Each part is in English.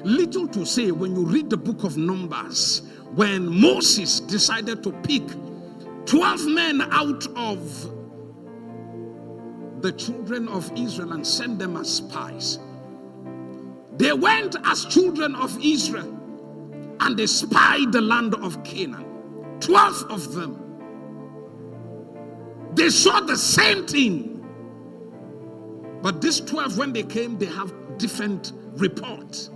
little to say when you read the book of Numbers, when Moses decided to pick 12 men out of the children of Israel and send them as spies. They went as children of Israel and they spied the land of Canaan. 12 of them. They saw the same thing. But these 12, when they came, they have different reports.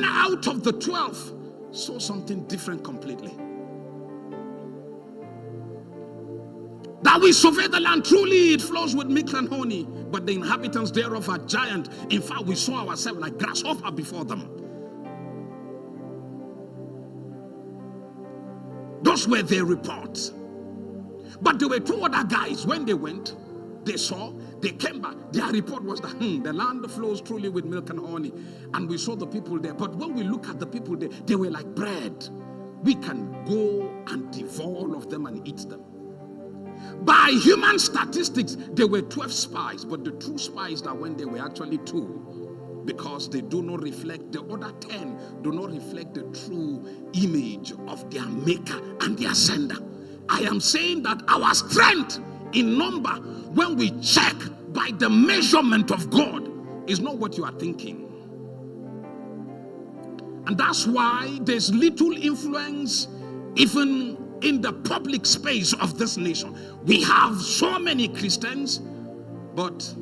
Out of the 12 saw something different completely. That we survey the land, truly it flows with milk and honey, but the inhabitants thereof are giant. In fact, we saw ourselves like grasshopper before them. Those were their reports. But there were two other guys. When they went, they saw, they came back. Their report was that the land flows truly with milk and honey. And we saw the people there. But when we look at the people there, they were like bread. We can go and devour all of them and eat them. By human statistics, there were 12 spies. But the true spies that went there were actually 2. Because they do not reflect, the other 10 do not reflect the true image of their maker and their sender. I am saying that our strength in number, when we check by the measurement of God, is not what you are thinking. And that's why there's little influence even in the public space of this nation. We have so many Christians, but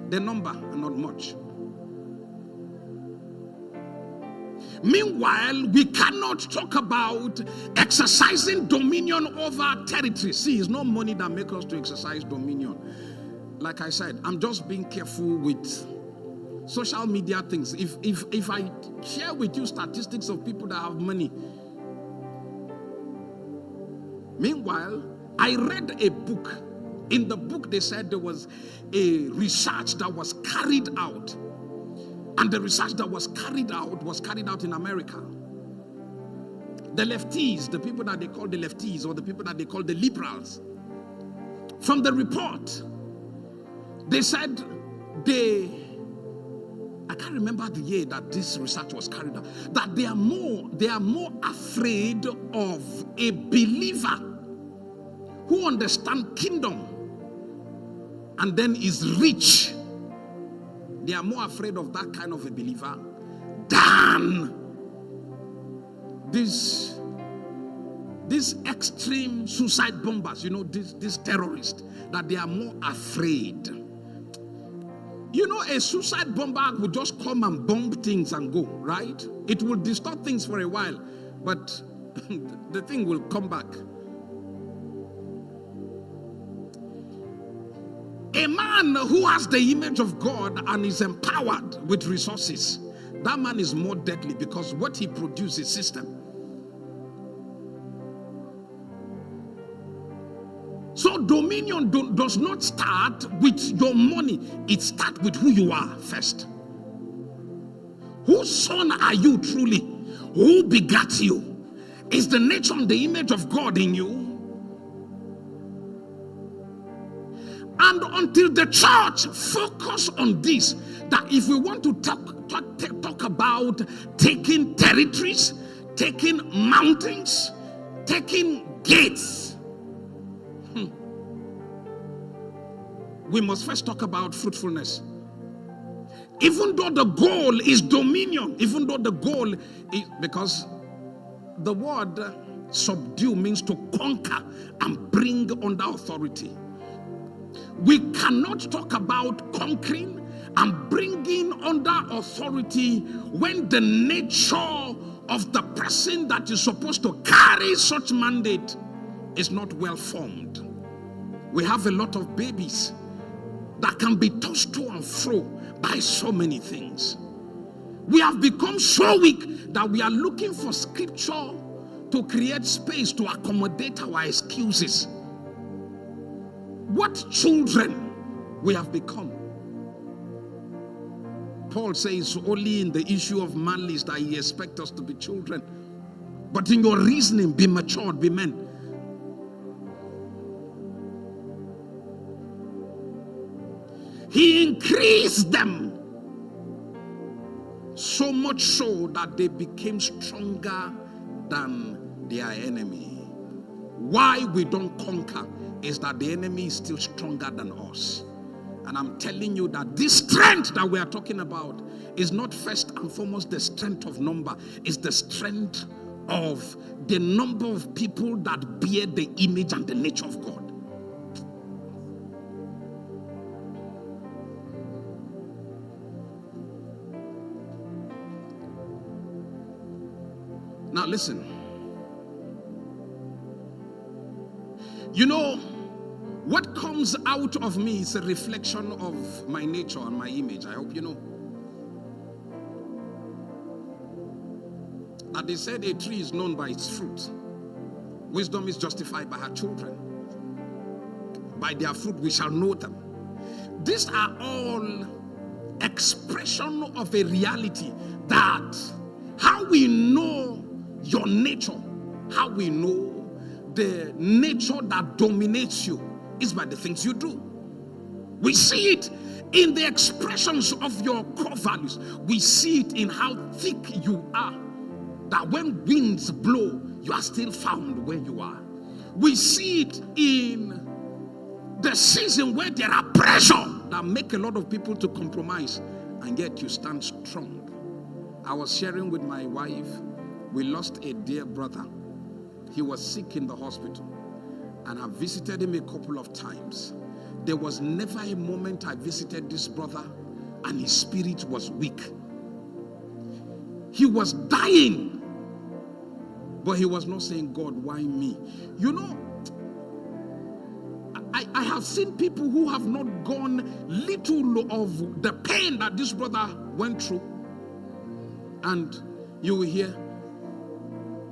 the number are not much. Meanwhile, we cannot talk about exercising dominion over territory. See, it's not money that makes us to exercise dominion. Like I said, I'm just being careful with social media things. If I share with you statistics of people that have money. Meanwhile, I read a book. In the book, they said there was a research that was carried out. And the research that was carried out in America. The lefties, the people that they call the lefties, or the people that they call the liberals, from the report, they said I can't remember the year that this research was carried out, that they are more afraid of a believer who understands kingdom and then is rich. They are more afraid of that kind of a believer than these extreme suicide bombers, these terrorists, that they are more afraid. A suicide bomber would just come and bomb things and go, right? It will distort things for a while, but the thing will come back. A man who has the image of God and is empowered with resources, that man is more deadly because what he produces is system. So dominion does not start with your money. It starts with who you are first. Whose son are you truly? Who begat you? Is the nature and the image of God in you? And until the church focus on this, that if we want to talk about taking territories, taking mountains, taking gates, we must first talk about fruitfulness. Even though the goal is dominion, even though the goal is, because the word subdue means to conquer and bring under authority. We cannot talk about conquering and bringing under authority when the nature of the person that is supposed to carry such mandate is not well formed. We have a lot of babies that can be tossed to and fro by so many things. We have become so weak that we are looking for scripture to create space to accommodate our excuses. What children we have become. Paul says only in the issue of manliness that he expects us to be children. But in your reasoning, be matured, be men. He increased them, so much so that they became stronger than their enemy. Why we don't conquer is that the enemy is still stronger than us. And I'm telling you that this strength that we are talking about is not first and foremost the strength of number. It's the strength of the number of people that bear the image and the nature of God. Now listen. You know, what comes out of me is a reflection of my nature and my image. I hope you know. That they said a tree is known by its fruit. Wisdom is justified by her children. By their fruit we shall know them. These are all expression of a reality that how we know your nature, how we know the nature that dominates you is by the things you do. We see it in the expressions of your core values. We see it in how thick you are, that when winds blow, you are still found where you are. We see it in the season where there are pressure that make a lot of people to compromise, and yet you stand strong. I was sharing with my wife, we lost a dear brother. He was sick in the hospital, and I visited him a couple of times. There was never a moment I visited this brother and his spirit was weak. He was dying, but he was not saying, God, why me? You know, I have seen people who have not gone little of the pain that this brother went through, and you will hear,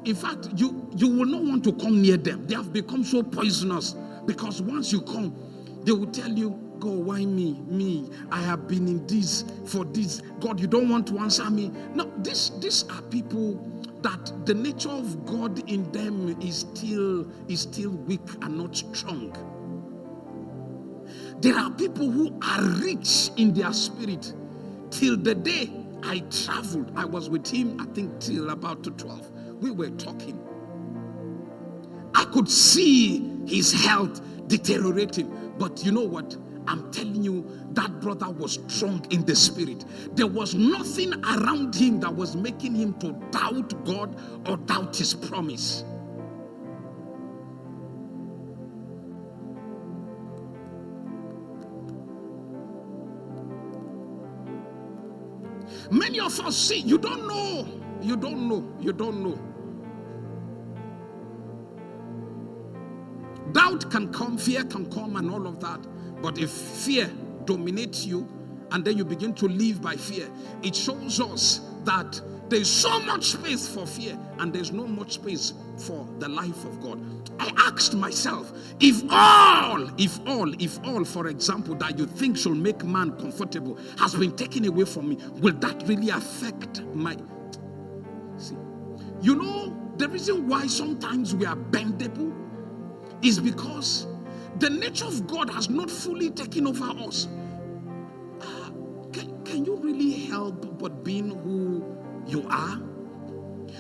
in fact, you will not want to come near them. They have become so poisonous, because once you come, they will tell you, God, why me? Me, I have been in this for this. God, you don't want to answer me. No, these are people that the nature of God in them is still weak and not strong. There are people who are rich in their spirit. Till the day I traveled, I was with him, I think till about 12. We were talking. I could see his health deteriorating. But you know what? I'm telling you, that brother was strong in the spirit. There was nothing around him that was making him to doubt God or doubt his promise. Many of us see, you don't know. Doubt can come, fear can come, and all of that. But if fear dominates you and then you begin to live by fear, it shows us that there's so much space for fear and there's no much space for the life of God. I asked myself, if all, for example, that you think should make man comfortable has been taken away from me, will that really affect my... See, you know, the reason why sometimes we are bendable is because the nature of God has not fully taken over us. Can you really help but being who you are?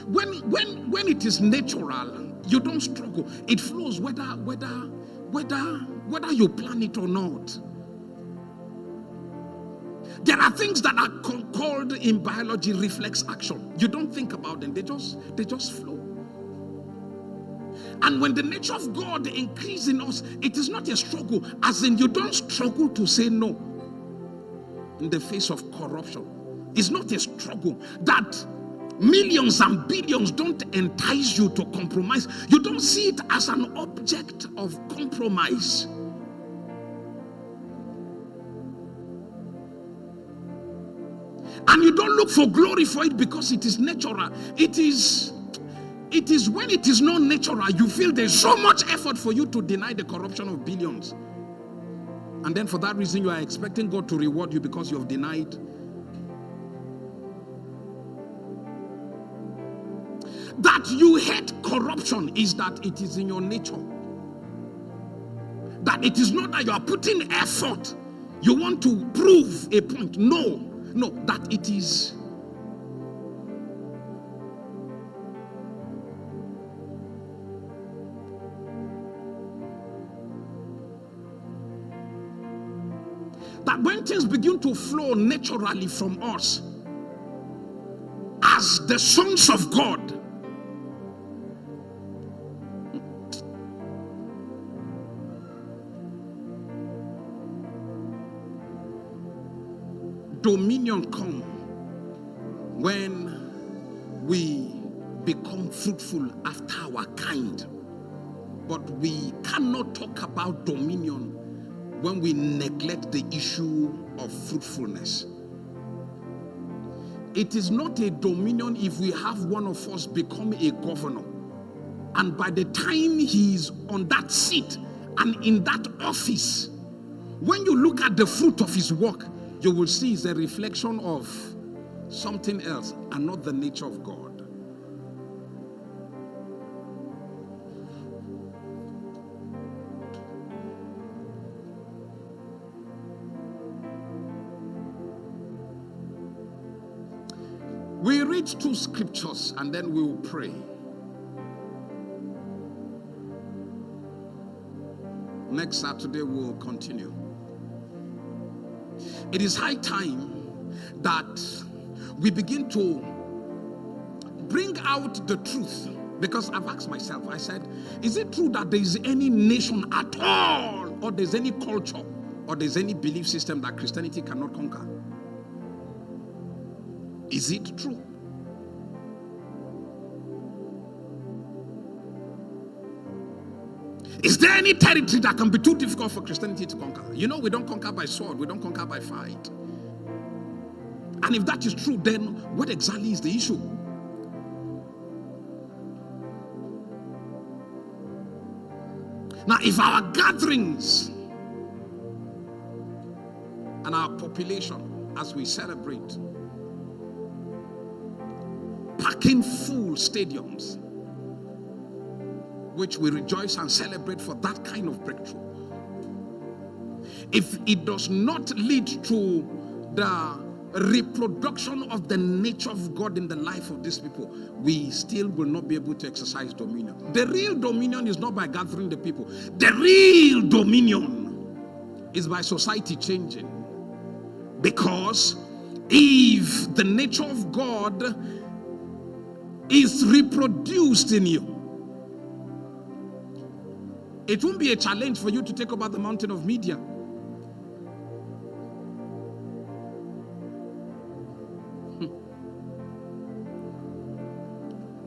When it is natural, you don't struggle. It flows whether you plan it or not. There are things that are called in biology reflex action. You don't think about them; they just flow. And when the nature of God increases in us, it is not a struggle. As in, you don't struggle to say no in the face of corruption. It's not a struggle. That millions and billions don't entice you to compromise. You don't see it as an object of compromise. And you don't look for glory for it because it is natural. It is when it is not natural, you feel there's so much effort for you to deny the corruption of billions. And then for that reason, you are expecting God to reward you because you have denied. That you hate corruption is that it is in your nature. That it is not that you are putting effort You want to prove a point. No, that it is. That when things begin to flow naturally from us as the sons of God, dominion come when we become fruitful after our kind. But we cannot talk about dominion when we neglect the issue of fruitfulness. It is not a dominion if we have one of us become a governor, and by the time he is on that seat and in that office, when you look at the fruit of his work, you will see it's a reflection of something else and not the nature of God. We read 2 scriptures and then we will pray. Next Saturday we will continue. It is high time that we begin to bring out the truth, because I've asked myself, I said, is it true that there is any nation at all, or there's any culture, or there's any belief system that Christianity cannot conquer? Is it true? Is there any territory that can be too difficult for Christianity to conquer? You know, we don't conquer by sword, we don't conquer by fight. And if that is true, then what exactly is the issue? Now, if our gatherings and our population, as we celebrate, packing full stadiums, which we rejoice and celebrate for that kind of breakthrough, if it does not lead to the reproduction of the nature of God in the life of these people, we still will not be able to exercise dominion. The real dominion is not by gathering the people. The real dominion is by society changing. Because if the nature of God is reproduced in you, it won't be a challenge for you to take over the mountain of media.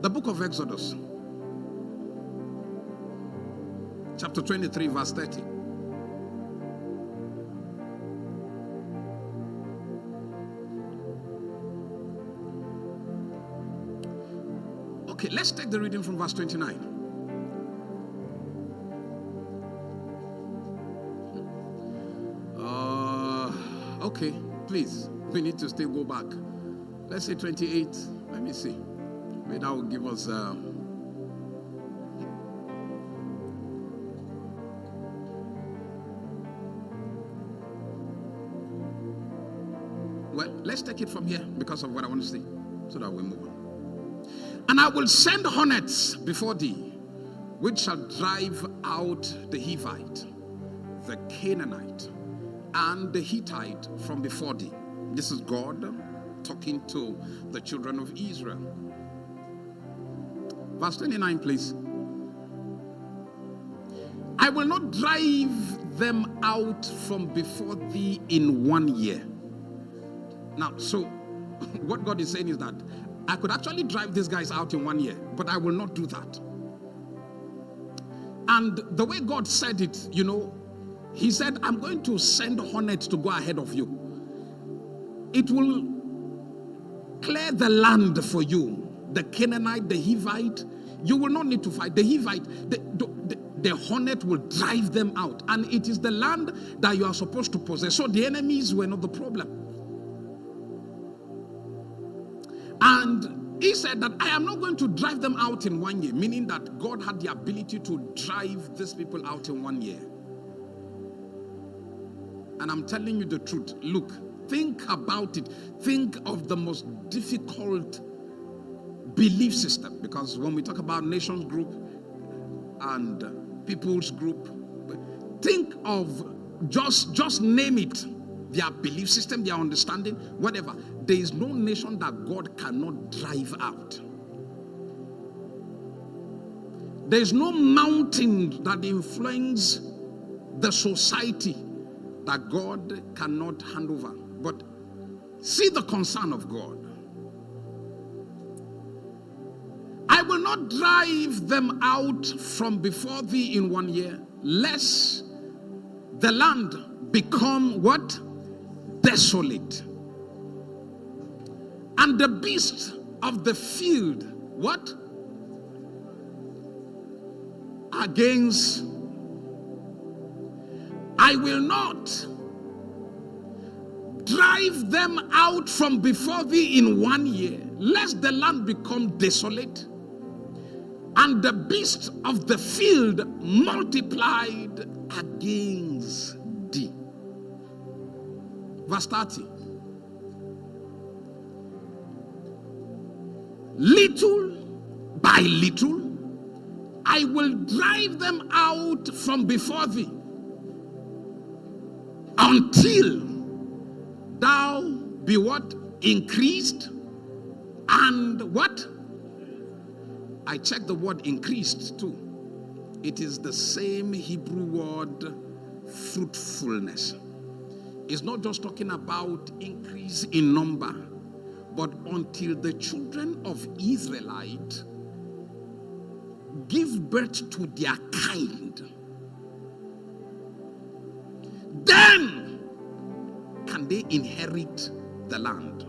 The book of Exodus, chapter 23, verse 30. Okay, let's take the reading from verse 29. Okay, please, we need to still go back. Let's say 28. Let me see. Maybe that will give us well, let's take it from here because of what I want to say, so that we move on. And I will send hornets before thee, which shall drive out the Hivite, the Canaanite, and the Hittite from before thee. This is God talking to the children of Israel. Verse 29, please. I will not drive them out from before thee in 1 year. Now, so what God is saying is that I could actually drive these guys out in 1 year, but I will not do that. And the way God said it, you know, he said, I'm going to send hornets to go ahead of you. It will clear the land for you. The Canaanite, the Hivite, you will not need to fight. The Hivite, the hornet will drive them out. And it is the land that you are supposed to possess. So the enemies were not the problem. And he said that I am not going to drive them out in 1 year, meaning that God had the ability to drive these people out in 1 year. And I'm telling you the truth. Look, think about it. Think of the most difficult belief system. Because when we talk about nations group and people's group, think of just name it. Their belief system, their understanding, whatever. There is no nation that God cannot drive out. There is no mountain that influences the society that God cannot hand over. But see the concern of God. I will not drive them out from before thee in 1 year, lest the land become what? Desolate. And the beasts of the field, what? Against. I will not drive them out from before thee in 1 year, lest the land become desolate, and the beasts of the field multiplied against thee. Verse 30. Little by little, I will drive them out from before thee, until thou be what? Increased. And what? I checked the word increased too. It is the same Hebrew word fruitfulness. It's not just talking about increase in number, but until the children of Israelite give birth to their kind, then can they inherit the land.